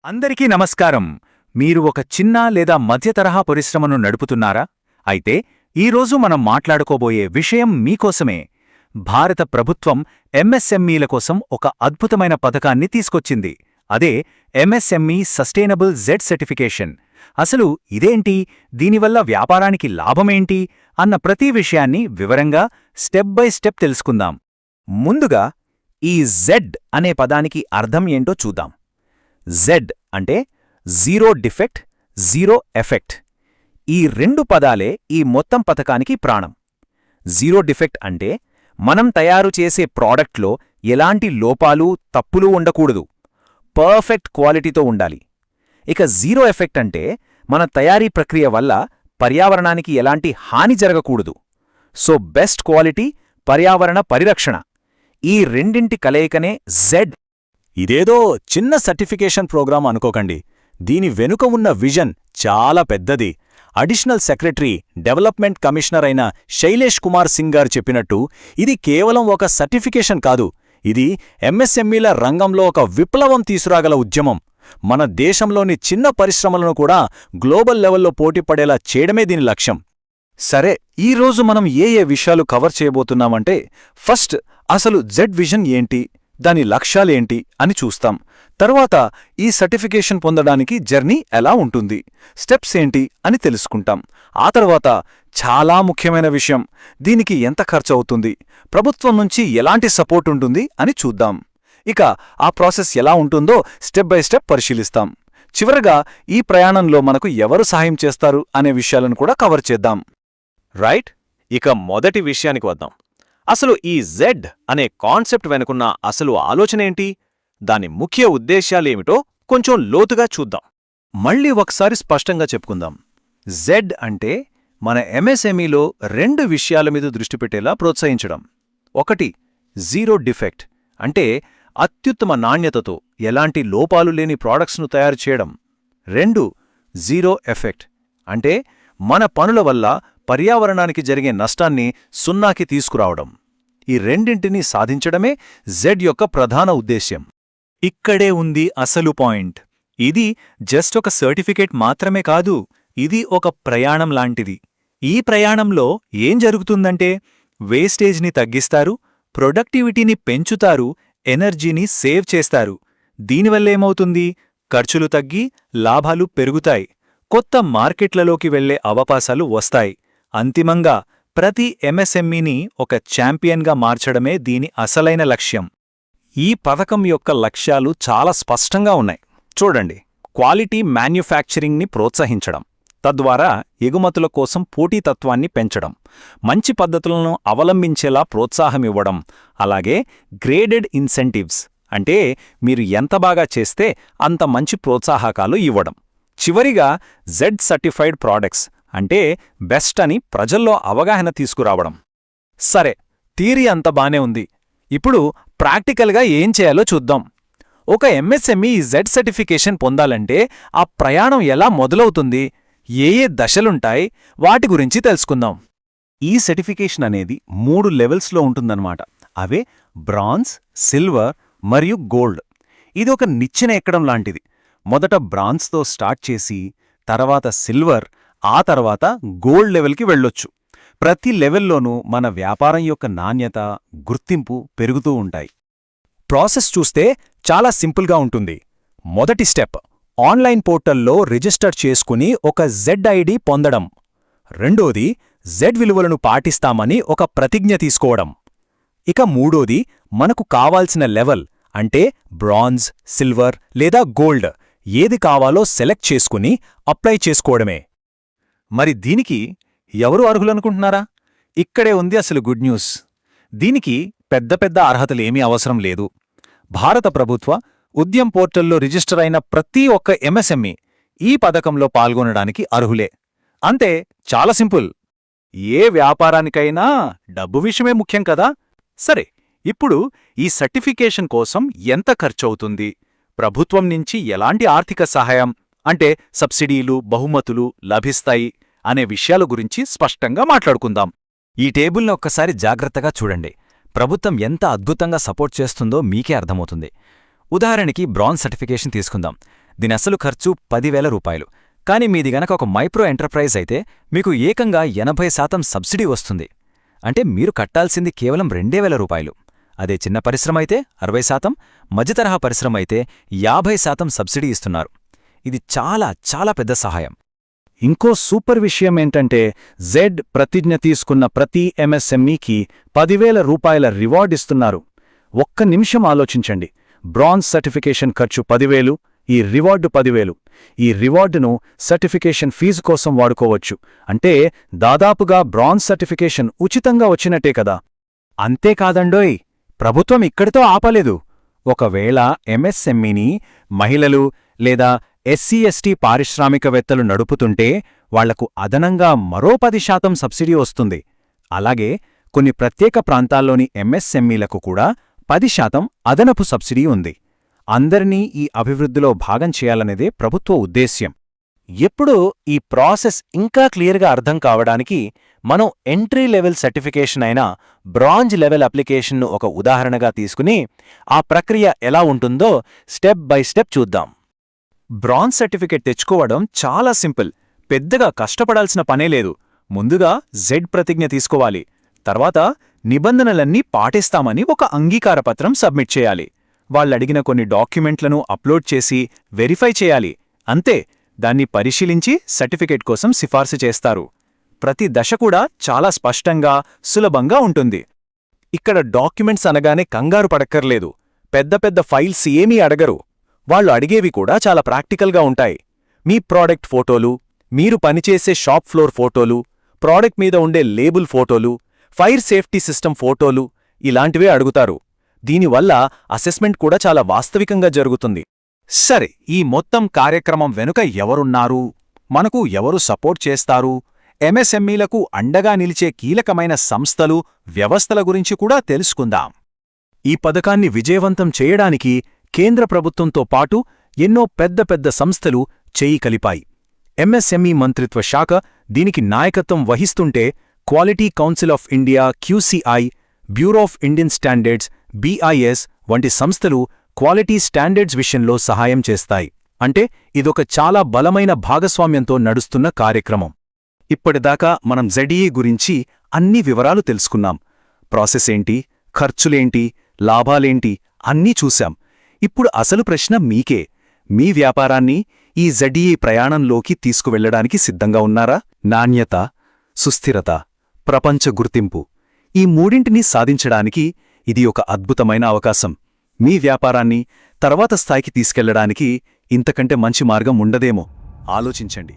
అందరికీ నమస్కారం. మీరు ఒక చిన్న లేదా మధ్య తరహా పరిశ్రమను నడుపుతున్నారా? అయితే ఈరోజు మనం మాట్లాడుకోబోయే విషయం మీకోసమే. భారత ప్రభుత్వం ఎంఎస్ఎంఈల కోసం ఒక అద్భుతమైన పథకాన్ని తీసుకొచ్చింది. అదే ఎంఎస్ఎంఈ సస్టైనబుల్ జెడ్ సర్టిఫికేషన్. అసలు ఇదేంటి, దీనివల్ల వ్యాపారానికి లాభమేంటి అన్న ప్రతి విషయాన్ని వివరంగా స్టెప్ బై స్టెప్ తెలుసుకుందాం. ముందుగా ఈ జెడ్ అనే పదానికి అర్థం ఏంటో చూద్దాం. జెడ్ అంటే జీరో డిఫెక్ట్, జీరో ఎఫెక్ట్. ఈ రెండు పదాలే ఈ మొత్తం పథకానికి ప్రాణం. జీరో డిఫెక్ట్ అంటే మనం తయారు చేసే ప్రాడక్ట్లో ఎలాంటి లోపాలు, తప్పులు ఉండకూడదు. పర్ఫెక్ట్ క్వాలిటీతో ఉండాలి. ఇక జీరో ఎఫెక్ట్ అంటే మన తయారీ ప్రక్రియ వల్ల పర్యావరణానికి ఎలాంటి హాని జరగకూడదు. సో బెస్ట్ క్వాలిటీ, పర్యావరణ పరిరక్షణ, ఈ రెండింటి కలయికనే జెడ్. ఇదేదో చిన్న సర్టిఫికేషన్ ప్రోగ్రాం అనుకోకండి. దీని వెనుక ఉన్న విజన్ చాలా పెద్దది. అడిషనల్ సెక్రటరీ, డెవలప్మెంట్ కమిషనర్ అయిన శైలేష్ కుమార్ సింగ్ గారు చెప్పినట్టు ఇది కేవలం ఒక సర్టిఫికేషన్ కాదు, ఇది ఎంఎస్ఎంఈల రంగంలో ఒక విప్లవం తీసుకురాగల ఉద్యమం. మన దేశంలోని చిన్న పరిశ్రమలను కూడా గ్లోబల్ లెవెల్లో పోటీపడేలా చేయడమే దీని లక్ష్యం. సరే, ఈరోజు మనం ఏ విషయాలు కవర్ చేయబోతున్నామంటే, ఫస్ట్ అసలు జెడ్ విజన్ ఏంటి, దాని లక్ష్యాలేంటి అని చూస్తాం. తర్వాత ఈ సర్టిఫికేషన్ పొందడానికి జర్నీ ఎలా ఉంటుంది, స్టెప్స్ ఏంటి అని తెలుసుకుంటాం. ఆ తర్వాత చాలా ముఖ్యమైన విషయం, దీనికి ఎంత ఖర్చు అవుతుంది, ప్రభుత్వం నుంచి ఎలాంటి సపోర్ట్ ఉంటుంది అని చూద్దాం. ఇక ఆ ప్రాసెస్ ఎలా ఉంటుందో స్టెప్ బై స్టెప్ పరిశీలిస్తాం. చివరగా ఈ ప్రయాణంలో మనకు ఎవరు సహాయం చేస్తారు అనే విషయాలను కూడా కవర్ చేద్దాం. రైట్, ఇక మొదటి విషయానికి వద్దాం. అసలు ఈ జెడ్ అనే కాన్సెప్ట్ వెనుకున్న అసలు ఆలోచనేంటి, దాని ముఖ్య ఉద్దేశ్యాలేమిటో కొంచెం లోతుగా చూద్దాం. మళ్ళీ ఒకసారి స్పష్టంగా చెప్పుకుందాం. జెడ్ అంటే మన ఎంఎస్ఎంఈలో రెండు విషయాల మీద దృష్టి పెట్టేలా ప్రోత్సహించడం. ఒకటి, జీరో డిఫెక్ట్ అంటే అత్యుత్తమ నాణ్యతతో ఎలాంటి లోపాలు లేని ప్రాడక్ట్స్ను తయారు చేయడం. రెండు, జీరో ఎఫెక్ట్ అంటే మన పనుల వల్ల పర్యావరణానికి జరిగే నష్టాన్ని సున్నాకి తీసుకురావడం. ఈ రెండింటినీ సాధించడమే జెడ్ యొక్క ప్రధాన ఉద్దేశ్యం. ఇక్కడే ఉంది అసలు పాయింట్. ఇది జస్ట్ ఒక సర్టిఫికేట్ మాత్రమే కాదు, ఇది ఒక ప్రయాణం లాంటిది. ఈ ప్రయాణంలో ఏం జరుగుతుందంటే, వేస్టేజ్ని తగ్గిస్తారు, ప్రొడక్టివిటీని పెంచుతారు, ఎనర్జీని సేవ్ చేస్తారు. దీనివల్లేమవుతుంది, ఖర్చులు తగ్గి లాభాలు పెరుగుతాయి, కొత్త మార్కెట్లలోకి వెళ్లే అవకాశాలు వస్తాయి. అంతిమంగా ప్రతి ఎంఎస్ఎంఈని ఒక ఛాంపియన్గా మార్చడమే దీని అసలైన లక్ష్యం. ఈ పథకం యొక్క లక్ష్యాలు చాలా స్పష్టంగా ఉన్నాయి. చూడండి, క్వాలిటీ మ్యాన్యుఫ్యాక్చరింగ్ని ప్రోత్సహించడం, తద్వారా ఎగుమతుల కోసం పోటీతత్వాన్ని పెంచడం, మంచి పద్ధతులను అవలంబించేలా ప్రోత్సాహమివ్వడం, అలాగే గ్రేడెడ్ ఇన్సెంటివ్స్ అంటే మీరు ఎంత బాగా చేస్తే అంత మంచి ప్రోత్సాహకాలు ఇవ్వడం. చివరిగా జెడ్ సర్టిఫైడ్ ప్రాడక్ట్స్ అంటే బెస్ట్ అని ప్రజల్లో అవగాహన తీసుకురావడం. సరే, థియరీ అంత బానే ఉంది. ఇప్పుడు ప్రాక్టికల్గా ఏం చేయాలో చూద్దాం. ఒక ఎంఎస్ఎంఈ జెడ్ సర్టిఫికేషన్ పొందాలంటే ఆ ప్రయాణం ఎలా మొదలవుతుంది, ఏ దశలుంటాయి, వాటి గురించి తెలుసుకుందాం. ఈ సర్టిఫికేషన్ అనేది 3 లెవెల్స్లో ఉంటుందన్నమాట. అవే బ్రాంజ్, సిల్వర్ మరియు గోల్డ్. ఇది ఒక నిచ్చెన ఎక్కడం లాంటిది. మొదట బ్రాంజ్తో స్టార్ట్ చేసి తర్వాత సిల్వర్, ఆ తర్వాత గోల్డ్ లెవెల్కి వెళ్ళొచ్చు. ప్రతి లెవెల్లోనూ మన వ్యాపారం యొక్క నాణ్యత, గుర్తింపు పెరుగుతూ ఉంటాయి. ప్రాసెస్ చూస్తే చాలా సింపుల్గా ఉంటుంది. మొదటి స్టెప్, ఆన్లైన్ పోర్టల్లో రిజిస్టర్ చేసుకుని ఒక జెడ్ ఐడి పొందడం. రెండోది, జెడ్ విలువలను పాటిస్తామని ఒక ప్రతిజ్ఞ తీసుకోవడం. ఇక మూడోది, మనకు కావాల్సిన లెవెల్ అంటే బ్రాంజ్, సిల్వర్ లేదా గోల్డ్ ఏది కావాలో సెలెక్ట్ చేసుకుని అప్లై చేసుకోవడమే. మరి దీనికి ఎవరు అర్హులనుకుంటున్నారా? ఇక్కడే ఉంది అసలు గుడ్ న్యూస్. దీనికి పెద్ద పెద్ద అర్హతలేమీ అవసరం లేదు. భారత ప్రభుత్వ ఉద్యమ్ పోర్టల్లో రిజిస్టర్ అయిన ప్రతి ఒక్క ఎంఎస్ఎంఈ ఈ పథకంలో పాల్గొనడానికి అర్హులే. అంతే, చాలా సింపుల్. ఏ వ్యాపారానికైనా డబ్బు విషయమే ముఖ్యం కదా. సరే, ఇప్పుడు ఈ సర్టిఫికేషన్ కోసం ఎంత ఖర్చవుతుంది, ప్రభుత్వం నుంచి ఎలాంటి ఆర్థిక సహాయం అంటే సబ్సిడీలు, బహుమతులు లభిస్తాయి అనే విషయాల గురించి స్పష్టంగా మాట్లాడుకుందాం. ఈ టేబుల్ని ఒక్కసారి జాగ్రత్తగా చూడండి. ప్రభుత్వం ఎంత అద్భుతంగా సపోర్ట్ చేస్తుందో మీకే అర్థమవుతుంది. ఉదాహరణకి బ్రాంజ్ సర్టిఫికేషన్ తీసుకుందాం. దీని అసలు ఖర్చు 10,000 రూపాయలు. కానీ మీది గనక ఒక మైక్రో ఎంటర్ప్రైజ్ అయితే మీకు ఏకంగా 80% సబ్సిడీ వస్తుంది. అంటే మీరు కట్టాల్సింది కేవలం 2,000 రూపాయలు. అదే చిన్న పరిశ్రమ అయితే 60%, మధ్యతరహా పరిశ్రమ అయితే 50% సబ్సిడీ ఇస్తున్నారు. ఇది చాలా చాలా పెద్ద సహాయం. ఇంకో సూపర్ విషయమేంటంటే జెడ్ ప్రతిజ్ఞ తీసుకున్న ప్రతి ఎంఎస్ఎంఈకి 10,000 రూపాయల రివార్డ్ ఇస్తున్నారు. ఒక్క నిమిషం ఆలోచించండి. బ్రాంజ్ సర్టిఫికేషన్ ఖర్చు 10,000, ఈ రివార్డు 10,000. ఈ రివార్డును సర్టిఫికేషన్ ఫీజు కోసం వాడుకోవచ్చు. అంటే దాదాపుగా బ్రాంజ్ సర్టిఫికేషన్ ఉచితంగా వచ్చినట్టే కదా. అంతేకాదండోయ్, ప్రభుత్వం ఇక్కడితో ఆపలేదు. ఒకవేళ ఎంఎస్ఎంఈని మహిళలు లేదా ఎస్సీ/ఎస్టీ పారిశ్రామికవేత్తలు నడుపుతుంటే వాళ్లకు అదనంగా మరో 10% సబ్సిడీ వస్తుంది. అలాగే కొన్ని ప్రత్యేక ప్రాంతాల్లోని ఎంఎస్ఎంఈలకు కూడా 10% అదనపు సబ్సిడీ ఉంది. అందరినీ ఈ అభివృద్ధిలో భాగం చేయాలనేదే ప్రభుత్వ ఉద్దేశ్యం. ఎప్పుడు ఈ ప్రాసెస్ ఇంకా క్లియర్గా అర్థం కావడానికి మనం ఎంట్రీ లెవెల్ సర్టిఫికేషన్ అయిన బ్రాంజ్ లెవెల్ అప్లికేషన్ను ఒక ఉదాహరణగా తీసుకుని ఆ ప్రక్రియ ఎలా ఉంటుందో స్టెప్ బై స్టెప్ చూద్దాం. బ్రాంజ్ సర్టిఫికేట్ తెచ్చుకోవడం చాలా సింపుల్. పెద్దగా కష్టపడాల్సిన పనే లేదు. ముందుగా జెడ్ ప్రతిజ్ఞ తీసుకోవాలి. తర్వాత నిబంధనలన్నీ పాటిస్తామని ఒక అంగీకారపత్రం సబ్మిట్ చేయాలి. వాళ్ళడిగిన కొన్ని డాక్యుమెంట్లను అప్లోడ్ చేసి వెరిఫై చేయాలి. అంతే, దాన్ని పరిశీలించి సర్టిఫికేట్ కోసం సిఫార్సు చేస్తారు. ప్రతి దశ కూడా చాలా స్పష్టంగా, సులభంగా ఉంటుంది. ఇక్కడ డాక్యుమెంట్స్ అనగానే కంగారు పడక్కర్లేదు. పెద్ద పెద్ద ఫైల్స్ ఏమీ అడగరు. వాళ్ళు అడిగేవి కూడా చాలా ప్రాక్టికల్గా ఉంటాయి. మీ ప్రోడక్ట్ ఫోటోలు, మీరు పనిచేసే షాప్ ఫ్లోర్ ఫోటోలు, ప్రోడక్ట్ మీద ఉండే లేబుల్ ఫోటోలు, ఫైర్ సేఫ్టీ సిస్టమ్ ఫోటోలు ఇలాంటివే అడుగుతారు. దీనివల్ల అసెస్మెంట్ కూడా చాలా వాస్తవికంగా జరుగుతుంది. సరే, ఈ మొత్తం కార్యక్రమం వెనుక ఎవరున్నారు? మనకు ఎవరు సపోర్ట్ చేస్తారు? ఎంఎస్ఎంఈలకు అండగా నిలిచే కీలకమైన సంస్థలు, వ్యవస్థల గురించి కూడా తెలుసుకుందాం. ఈ పథకాన్ని విజయవంతం చేయడానికి కేంద్ర ప్రభుత్వంతో పాటు ఎన్నో పెద్ద పెద్ద సంస్థలు చేయి కలిపాయి. ఎంఎస్ఎంఈ మంత్రిత్వ శాఖ దీనికి నాయకత్వం వహిస్తుంటే quality council of India QCI, bureau of Indian standards BIS వంటి సంస్థలు క్వాలిటీ స్టాండర్డ్స్ విషయంలో సహాయం చేస్తాయి. అంటే ఇదొక చాలా బలమైన భాగస్వామ్యంతో నడుస్తున్న కార్యక్రమం. ఇప్పటిదాకా మనం ZE గురించి అన్ని వివరాలు తెలుసుకున్నాం. ప్రాసెస్ ఏంటి, ఖర్చులేంటి, లాభాలేంటి అన్నీ చూశాం. ఇప్పుడు అసలు ప్రశ్న మీకే. మీ వ్యాపారాన్ని ఈ ZE ప్రయాణంలోకి తీసుకువెళ్లడానికి సిద్ధంగా ఉన్నారా? నాణ్యత, సుస్థిరత, ప్రపంచ గుర్తింపు ఈ మూడింటినీ సాధించడానికి ఇది ఒక అద్భుతమైన అవకాశం. మీ వ్యాపారాన్ని తర్వాత స్థాయికి తీసుకెళ్లడానికి ఇంతకంటే మంచి మార్గం ఉండదేమో. ఆలోచించండి.